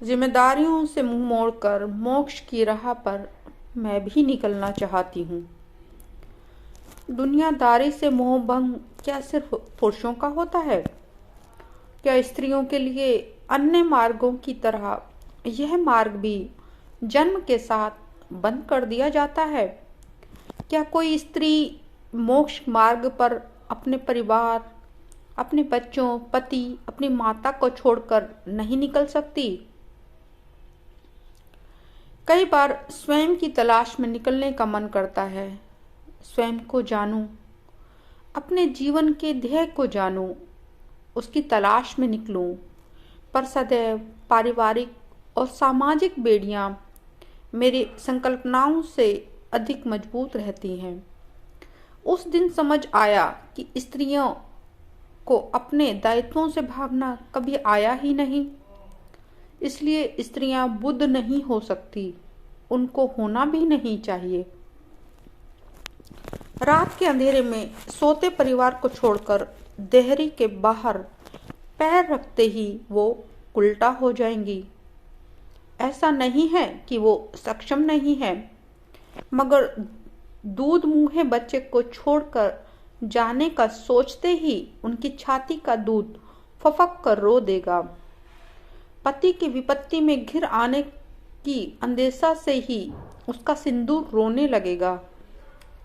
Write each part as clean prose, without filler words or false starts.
जिम्मेदारियों से मुंह मोड़कर मोक्ष की राह पर मैं भी निकलना चाहती हूँ। दुनियादारी से मोहभंग क्या सिर्फ पुरुषों का होता है? क्या स्त्रियों के लिए अन्य मार्गों की तरह यह मार्ग भी जन्म के साथ बंद कर दिया जाता है? क्या कोई स्त्री मोक्ष मार्ग पर अपने परिवार, अपने बच्चों, पति, अपनी माता को छोड़कर नहीं निकल सकती? कई बार स्वयं की तलाश में निकलने का मन करता है। स्वयं को जानूं, अपने जीवन के ध्येय को जानूं, उसकी तलाश में निकलूं, पर सदैव पारिवारिक और सामाजिक बेड़ियां मेरी संकल्पनाओं से अधिक मजबूत रहती हैं। उस दिन समझ आया कि स्त्रियों को अपने दायित्वों से भागना कभी आया ही नहीं। इसलिए स्त्रियां बुद्ध नहीं हो सकती, उनको होना भी नहीं चाहिए। रात के अंधेरे में सोते परिवार को छोड़कर देहरी के बाहर पैर रखते ही वो उल्टा हो जाएंगी। ऐसा नहीं है कि वो सक्षम नहीं है, मगर दूध मुंहे बच्चे को छोड़कर जाने का सोचते ही उनकी छाती का दूध फफक कर रो देगा। पति की विपत्ति में घिर आने की अंदेशा से ही उसका सिंदूर रोने लगेगा।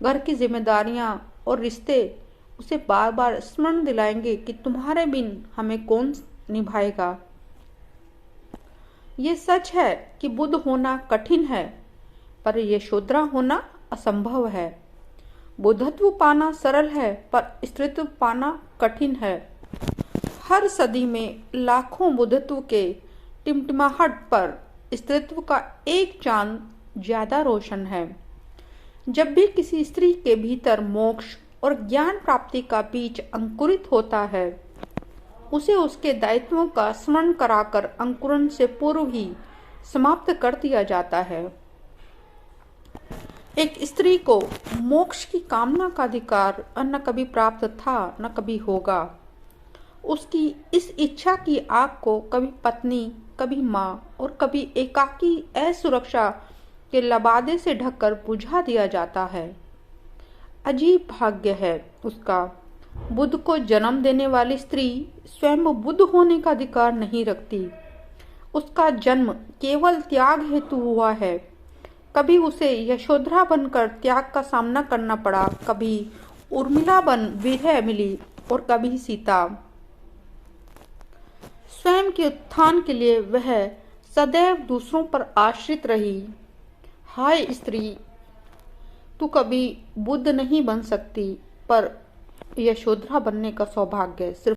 घर की जिम्मेदारियां और रिश्ते उसे बार बार स्मरण दिलाएंगे कि तुम्हारे बिन हमें कौन निभाएगा। ये सच है कि बुद्ध होना कठिन है, पर यशोधरा होना असंभव है। बुद्धत्व पाना सरल है, पर स्त्रीत्व पाना कठिन है। हर सदी में लाखों बुद्धत्व के टिमटिमाहट पर स्त्रीत्व का एक चांद ज्यादा रोशन है। जब भी किसी स्त्री के भीतर मोक्ष और ज्ञान प्राप्ति का बीज अंकुरित होता है, उसे उसके दायित्वों का स्मरण कराकर अंकुरन से पूर्व ही समाप्त कर दिया जाता है। एक स्त्री को मोक्ष की कामना का अधिकार न कभी प्राप्त था, न कभी होगा। उसकी इस इच्छा की आग को कभी पत्नी, कभी माँ और कभी एकाकी असुरक्षा के लबादे से ढककर बुझा दिया जाता है। अजीब भाग्य है उसका। बुद्ध को जन्म देने वाली स्त्री स्वयं बुद्ध होने का अधिकार नहीं रखती। उसका जन्म केवल त्याग हेतु हुआ है। कभी उसे यशोधरा बनकर त्याग का सामना करना पड़ा, कभी उर्मिला बन विरह मिली और कभी सीता। स्वयं के उत्थान के लिए वह सदैव दूसरों पर आश्रित रही। हाय स्त्री, तू कभी बुद्ध नहीं बन सकती, पर यशोधरा बनने का सौभाग्य सिर्फ